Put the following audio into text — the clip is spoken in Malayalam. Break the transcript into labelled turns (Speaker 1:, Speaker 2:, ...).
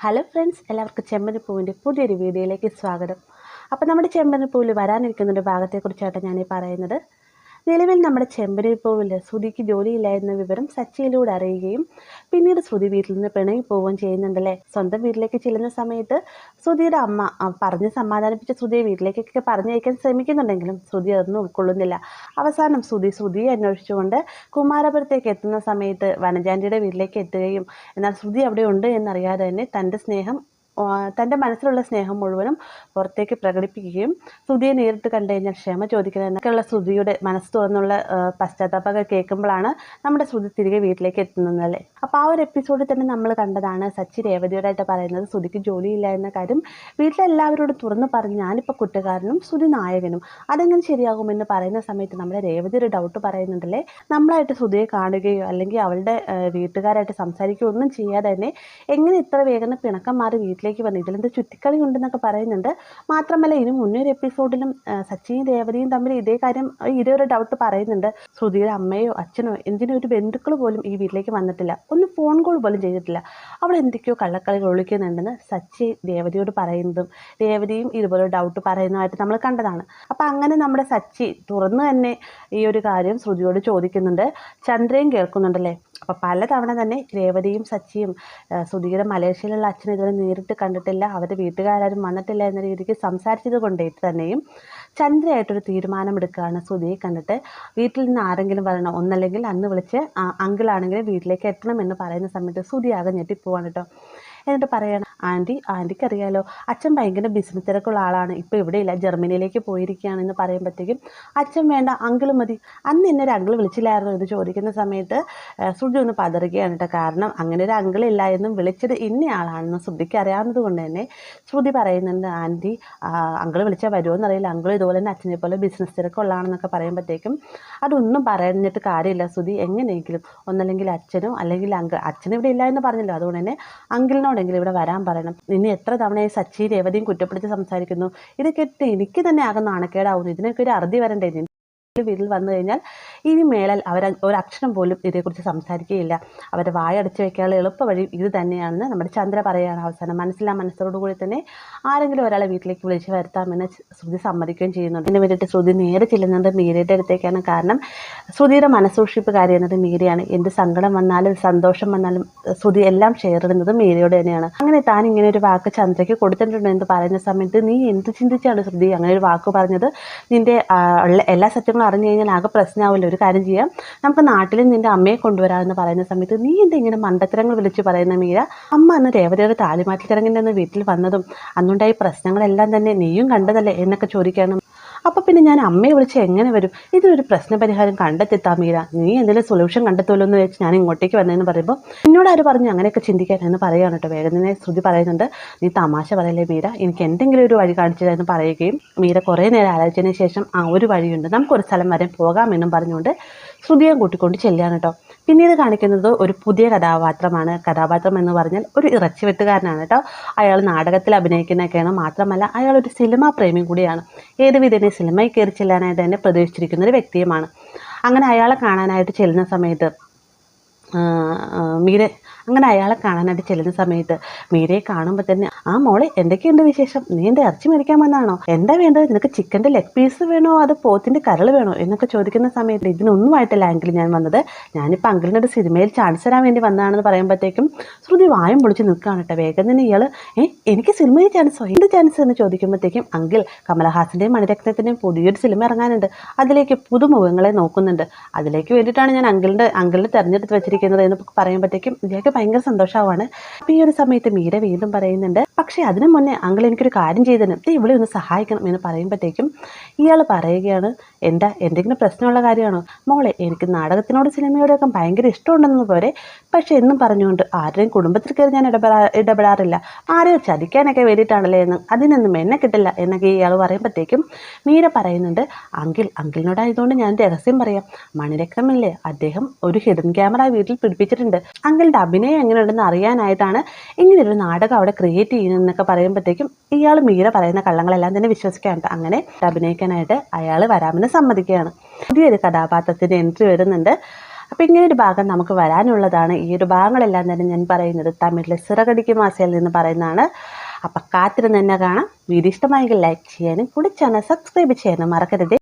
Speaker 1: ഹലോ ഫ്രണ്ട്സ്, എല്ലാവർക്കും ചെമ്പരപ്പൂവിൻ്റെ പുതിയൊരു വീഡിയോയിലേക്ക് സ്വാഗതം. അപ്പോൾ നമ്മുടെ ചെമ്പരപ്പൂവിൽ വരാനിരിക്കുന്ന ഭാഗത്തെക്കുറിച്ചാണ് ഞാനീ പറയുന്നത്. നിലവിൽ നമ്മുടെ ചെമ്പരപ്പൂവിൽ ശ്രുതിക്ക് ജോലിയില്ലായിരുന്ന വിവരം സച്ചിയിലൂടെ അറിയുകയും പിന്നീട് ശ്രുതി വീട്ടിൽ നിന്ന് പിണങ്ങി പോവുകയും ചെയ്യുന്നുണ്ടല്ലേ. സ്വന്തം വീട്ടിലേക്ക് ചെല്ലുന്ന സമയത്ത് ശ്രുതിയുടെ അമ്മ പറഞ്ഞ് സമാധാനിപ്പിച്ച ശ്രുതിയെ വീട്ടിലേക്കൊക്കെ പറഞ്ഞയക്കാൻ ശ്രമിക്കുന്നുണ്ടെങ്കിലും ശ്രുതി അതൊന്നും ഉൾക്കൊള്ളുന്നില്ല. അവസാനം ശ്രുതിയെ അന്വേഷിച്ചുകൊണ്ട് കുമാരപുരത്തേക്ക് എത്തുന്ന സമയത്ത് വനജാൻറ്റിയുടെ വീട്ടിലേക്ക് എത്തുകയും എന്നാൽ ശ്രുതി അവിടെ ഉണ്ട് എന്നറിയാതെ തന്നെ തൻ്റെ മനസ്സിലുള്ള സ്നേഹം മുഴുവനും പുറത്തേക്ക് പ്രകടിപ്പിക്കുകയും ശ്രുതിയെ നേരിട്ട് കണ്ടു കഴിഞ്ഞാൽ ക്ഷമ ചോദിക്കണം എന്നൊക്കെയുള്ള ശ്രുതിയുടെ മനസ്സ് തുറന്നുള്ള പശ്ചാത്താപമൊക്കെ കേൾക്കുമ്പോഴാണ് നമ്മുടെ ശ്രുതി തിരികെ വീട്ടിലേക്ക് എത്തുന്നതല്ലേ. അപ്പോൾ ആ ഒരു എപ്പിസോഡിൽ തന്നെ നമ്മൾ കണ്ടതാണ് സച്ചി രേവതിയോടായിട്ട് പറയുന്നത് ശ്രുതിക്ക് ജോലിയില്ല എന്ന കാര്യം വീട്ടിലെല്ലാവരോടും തുറന്നു പറഞ്ഞ് ഞാനിപ്പോൾ കുറ്റക്കാരനും ശ്രുതി നായകനും, അതെങ്ങനെ ശരിയാകുമെന്ന് പറയുന്ന സമയത്ത് നമ്മുടെ രേവതി ഒരു ഡൗട്ട് പറയുന്നുണ്ടല്ലേ. നമ്മളായിട്ട് ശ്രുതിയെ കാണുകയോ അല്ലെങ്കിൽ അവളുടെ വീട്ടുകാരായിട്ട് സംസാരിക്കുകയോ ഒന്നും ചെയ്യാതെ തന്നെ എങ്ങനെ ഇത്ര വേഗം പിണക്കം മാറി വീട്ടിലേക്ക് വന്നു, ഇതിലെന്ത് ചുറ്റിക്കളി ഉണ്ടെന്നൊക്കെ പറയുന്നുണ്ട്. മാത്രമല്ല ഇതിന് മുന്നൊരു എപ്പിസോഡിലും സച്ചിയും രേവതിയും തമ്മിൽ ഇതേ കാര്യം ഇതൊരു ഡൗട്ട് പറയുന്നുണ്ട്. ശ്രുതിയുടെ അമ്മയോ അച്ഛനോ എന്തിനോ ഒരു ബന്ധുക്കൾ പോലും ഈ വീട്ടിലേക്ക് വന്നിട്ടില്ല, ഒന്ന് ഫോൺ കോൾ പോലും ചെയ്തിട്ടില്ല, അവൾ എന്തൊക്കെയോ കള്ളക്കളികൾ ഒളിക്കുന്നുണ്ടെന്ന് സച്ചി രേവതിയോട് പറയുന്നതും രേവതിയും ഇതുപോലെ ഡൗട്ട് പറയുന്നതായിട്ട് നമ്മൾ കണ്ടതാണ്. അപ്പം അങ്ങനെ നമ്മുടെ സച്ചി തുറന്നു തന്നെ ഈ ഒരു കാര്യം ശ്രുതിയോട് ചോദിക്കുന്നുണ്ട്. ചന്ദ്രയും കേൾക്കുന്നുണ്ടല്ലേ. അപ്പോൾ പലതവണ തന്നെ രേവതിയും സച്ചിയും ശ്രുതിയുടെ മലേഷ്യയിലുള്ള അച്ഛനെ ഇതുവരെ നേരിട്ട് കണ്ടിട്ടില്ല, അവരുടെ വീട്ടുകാരും വന്നിട്ടില്ല എന്ന രീതിക്ക് സംസാരിച്ചത് കൊണ്ടേറ്റ് തന്നെയും ചന്ദ്രയായിട്ടൊരു തീരുമാനമെടുക്കുകയാണ്. ശ്രുതിയെ കണ്ടിട്ട് വീട്ടിൽ നിന്ന് ആരെങ്കിലും വരണം, ഒന്നല്ലെങ്കിൽ അന്ന് വിളിച്ച് അങ്കിളാണെങ്കിൽ വീട്ടിലേക്ക് എത്തണം എന്ന് പറയുന്ന സമയത്ത് ശ്രുതി ആകെ ഞെട്ടിപ്പോവാണ് കേട്ടോ. എന്നിട്ട് പറയണം, ആൻറ്റിക്ക് അറിയാലോ അച്ഛൻ ഭയങ്കര ബിസിനസ് തിരക്കുള്ള ആളാണ്, ഇപ്പോൾ ഇവിടെ ഇല്ല, ജർമ്മനിയിലേക്ക് പോയിരിക്കുകയാണെന്ന് പറയുമ്പോഴത്തേക്കും അച്ഛൻ വേണ്ട അങ്കിൾ മതി, അന്ന് എന്നെ ഒരു അങ്കിൾ വിളിച്ചില്ലായിരുന്നു എന്ന് ചോദിക്കുന്ന സമയത്ത് ശ്രുതി ഒന്ന് പതറുകയാണ് കേട്ടോ. കാരണം അങ്ങനെ ഒരു അങ്കിൾ ഇല്ല എന്നും വിളിച്ചത് ഇന്നയാളാണെന്നും ശ്രുതിക്ക് അറിയാവുന്നത് കൊണ്ട് തന്നെ ശ്രുതി പറയുന്നുണ്ട്, ആൻറ്റി അങ്കിൾ വിളിച്ചാൽ വരുമോ എന്നറിയില്ല, അങ്കിൾ ഇതുപോലെ തന്നെ അച്ഛനെ പോലെ ബിസിനസ് തിരക്കുള്ളതാണെന്നൊക്കെ പറയുമ്പോഴത്തേക്കും അതൊന്നും പറഞ്ഞിട്ട് കാര്യമില്ല ശ്രുതി, എങ്ങനെയെങ്കിലും ഒന്നല്ലെങ്കിൽ അച്ഛനോ അല്ലെങ്കിൽ അച്ഛനിവിടെ ഇല്ല എന്ന് പറഞ്ഞല്ലോ, അതുകൊണ്ട് തന്നെ അങ്കിളിനോടെങ്കിലും ഇവിടെ വരാൻ പറയണം. ഇനി എത്ര തവണയായി സച്ചി രേവതിയും കുറ്റപ്പെടുത്തി സംസാരിക്കുന്നു, ഇത് കേട്ട് എനിക്ക് തന്നെ ആകെ നാണക്കേടാവുന്നു, ഇതിനൊക്കെ ഒരു അറുതി വരണ്ടേ. വീട്ടിൽ വന്നു കഴിഞ്ഞാൽ ഇനി മേലാൽ ഒരക്ഷരം പോലും ഇതേക്കുറിച്ച് സംസാരിക്കുകയില്ല, അവരുടെ വായടച്ച് വയ്ക്കാനുള്ള എളുപ്പ വഴി ഇത് തന്നെയാണെന്ന് നമ്മുടെ ചന്ദ്ര പറയുകയാണ്. അവസാനം മനസ്സോടുകൂടി തന്നെ ആരെങ്കിലും ഒരാളെ വീട്ടിലേക്ക് വിളിച്ച് വരുത്താമെന്ന് ശ്രുതി സമ്മതിക്കുകയും ചെയ്യുന്നുണ്ട്. ഇതിന് വേണ്ടിയിട്ട് ശ്രുതി നേരെ ചെല്ലുന്നത് മീരയുടെ അടുത്തേക്കാണ്. കാരണം ശ്രുതിയുടെ മനസ്സൂക്ഷിപ്പുകാരി എന്നത് മീരയാണ്. എന്ത് സങ്കടം വന്നാലും സന്തോഷം വന്നാലും ശ്രുതി എല്ലാം ഷെയർ ഇടുന്നത് മീരയോട് തന്നെയാണ്. അങ്ങനെ താൻ ഇങ്ങനെ ഒരു വാക്ക് ചന്ദ്രയ്ക്ക് കൊടുത്തിട്ടുണ്ട് എന്ന് പറയുന്ന സമയത്ത് നീ എന്ത് ചിന്തിച്ചാണ് ശ്രുതി അങ്ങനെ ഒരു വാക്ക് പറഞ്ഞത്, നിന്റെ എല്ലാ സത്യങ്ങളും അറിഞ്ഞു കഴിഞ്ഞാൽ ആകെ പ്രശ്നമാവില്ല, ഒരു കാര്യം ചെയ്യാം, നമുക്ക് നാട്ടിൽ നിന്റെ അമ്മയെ കൊണ്ടുവരാമെന്ന് പറയുന്ന സമയത്ത് നീ എന്താ ഇങ്ങനെ മണ്ടത്തരങ്ങൾ വിളിച്ച് പറയുന്ന മീര, അമ്മ അന്ന് രേവതിയുടെ താലിമാറ്റിൽ ചടങ്ങിൻ്റെ വീട്ടിൽ വന്നതും അന്നുണ്ടായി പ്രശ്നങ്ങളെല്ലാം തന്നെ നീയും കണ്ടതല്ലേ എന്നൊക്കെ ചോദിക്കണം. അപ്പോൾ പിന്നെ ഞാൻ അമ്മയെ വിളിച്ച് എങ്ങനെ വരും, ഇതൊരു പ്രശ്നപരിഹാരം കണ്ടെത്തിത്താ മീര, നീ എന്തെങ്കിലും സൊല്യൂഷൻ കണ്ടെത്തുമല്ലോ എന്ന് വെച്ച് ഞാൻ ഇങ്ങോട്ടേക്ക് വന്നതെന്ന് പറയുമ്പോൾ എന്നോട് ആര് പറഞ്ഞു അങ്ങനെയൊക്കെ ചിന്തിക്കാൻ എന്ന് പറയുകയാണ് കേട്ടോ. വേഗം തന്നെ ശ്രുതി പറയുന്നുണ്ട്, നീ തമാശ പറയല്ലേ മീര, എനിക്ക് എന്തെങ്കിലും ഒരു വഴി കാണിച്ചു തരാമെന്ന് പറയുകയും മീര കുറേ നേരം ആലോചിച്ചതിന് ശേഷം ഒരു വഴിയുണ്ട്, നമുക്കൊരു സ്ഥലം വരെ പോകാമെന്നും പറഞ്ഞുകൊണ്ട് ശ്രുതിയെ കൂട്ടിക്കൊണ്ട് ചെല്ലുകയാണ് കേട്ടോ. പിന്നീട് കാണിക്കുന്നത് ഒരു പുതിയ കഥാപാത്രമാണ്. കഥാപാത്രം എന്ന് പറഞ്ഞാൽ ഒരു ഇറച്ചി വെട്ടുകാരനാണ് കേട്ടോ. അയാൾ നാടകത്തിൽ അഭിനയിക്കുന്നതൊക്കെയാണ്, മാത്രമല്ല അയാൾ ഒരു സിനിമാ പ്രേമി കൂടിയാണ്. ഏത് വിധേന സിനിമയിൽ കയറി ചെല്ലാനായിട്ട് തന്നെ പ്രതീക്ഷിച്ചിരിക്കുന്ന ഒരു വ്യക്തിയുമാണ്. അങ്ങനെ അയാളെ കാണാനായിട്ട് ചെല്ലുന്ന സമയത്ത് മീരയെ കാണുമ്പോൾ തന്നെ മോളെ എന്തൊക്കെയുണ്ട് വിശേഷം, നീ എൻ്റെ ഇറച്ചി മേടിക്കാൻ വന്നാണോ, എന്താ വേണ്ടത്, നിനക്ക് ചിക്കൻ്റെ ലെഗ് പീസ് വേണോ അതോ പോത്തിൻ്റെ കരൾ വേണോ എന്നൊക്കെ ചോദിക്കുന്ന സമയത്ത് ഇതിനൊന്നുമായിട്ടല്ല അങ്കിൾ ഞാൻ വന്നത്, ഞാനിപ്പോൾ അങ്കിളിനൊരു സിനിമയിൽ ചാൻസ് തരാൻ വേണ്ടി വന്നതാണെന്ന് പറയുമ്പോഴത്തേക്കും ശ്രുതി വായും പൊളിച്ച് നിൽക്കുകയാണ് കേട്ടോ. വേഗം തന്നെ ഇയാൾ എനിക്ക് സിനിമയിൽ ചാൻസോ, എന്ത് ചാൻസ് എന്ന് ചോദിക്കുമ്പോഴത്തേക്കും അങ്കിൾ കമലഹാസൻ്റെയും മണിരത്നത്തിൻ്റെയും പുതിയൊരു സിനിമ ഇറങ്ങാനുണ്ട്, അതിലേക്ക് പുതുമുഖങ്ങളെ നോക്കുന്നുണ്ട്, അതിലേക്ക് വേണ്ടിയിട്ടാണ് ഞാൻ അങ്കിളിനെ തിരഞ്ഞെടുത്ത് വെച്ചിരിക്കുന്നത് എന്ന് പറയുമ്പോഴത്തേക്കും ഇയാൾക്ക് ഭയങ്കര സന്തോഷമാവാണ്. അപ്പോൾ ഈ ഒരു സമയത്ത് മീര വീണ്ടും പറയുന്നുണ്ട്, പക്ഷേ അതിനു മുന്നേ അങ്കിൾ എനിക്കൊരു കാര്യം ചെയ്തതിന് ഇവിടെ ഒന്ന് സഹായിക്കണം എന്ന് പറയുമ്പോഴത്തേക്കും ഇയാൾ പറയുകയാണ്, എന്തെങ്കിലും പ്രശ്നമുള്ള കാര്യമാണോ മോളെ, എനിക്ക് നാടകത്തിനോട് സിനിമയോടൊക്കെ ഭയങ്കര ഇഷ്ടമുണ്ടെന്ന് പോരെ, പക്ഷെ എന്നും പറഞ്ഞുകൊണ്ട് ആരുടെയും കുടുംബത്തിൽ കയറി ഞാൻ ഇടപെടാറില്ല, ആരെയോ ചതിക്കാനൊക്കെ വേണ്ടിയിട്ടാണല്ലേ എന്ന്, അതിനൊന്നും എന്നെ കിട്ടില്ല എന്നൊക്കെ ഇയാൾ പറയുമ്പോഴത്തേക്കും മീര പറയുന്നുണ്ട്, അങ്കിളിനോടായതുകൊണ്ട് ഞാൻ രഹസ്യം പറയാം, മണിരത്നമില്ലേ അദ്ദേഹം ഒരു ഹിഡൻ ക്യാമറ വീട്ടിൽ പിടിപ്പിച്ചിട്ടുണ്ട്, അങ്കിളുടെ അഭിനയം എങ്ങനെയുണ്ടെന്ന് അറിയാനായിട്ടാണ് ഇങ്ങനൊരു നാടകം അവിടെ ക്രിയേറ്റ് ചെയ്യുന്നതെന്നൊക്കെ പറയുമ്പോഴത്തേക്കും ഇയാൾ മീര പറയുന്ന കള്ളങ്ങളെല്ലാം തന്നെ വിശ്വസിക്കാനുണ്ട്. അങ്ങനെ അഭിനയിക്കാനായിട്ട് അയാൾ വരാമെന്ന് സമ്മതിക്കുകയാണ്. പുതിയൊരു കഥാപാത്രത്തിൻ്റെ എൻട്രി വരുന്നുണ്ട്. അപ്പോൾ ഇങ്ങനൊരു ഭാഗം നമുക്ക് വരാനുള്ളതാണ്. ഈ ഒരു ഭാഗങ്ങളെല്ലാം തന്നെ ഞാൻ പറയുന്നത് തമിഴിലെ സിറകടിക്ക് മാസയിൽ നിന്ന് പറയുന്നതാണ്. അപ്പം കാത്തിരുന്ന് തന്നെ കാണാം. വീഡിയോ ഇഷ്ടമായെങ്കിൽ ലൈക്ക് ചെയ്യാനും കൂടി ചാനൽ സബ്സ്ക്രൈബ് ചെയ്യാനും മറക്കരുത്.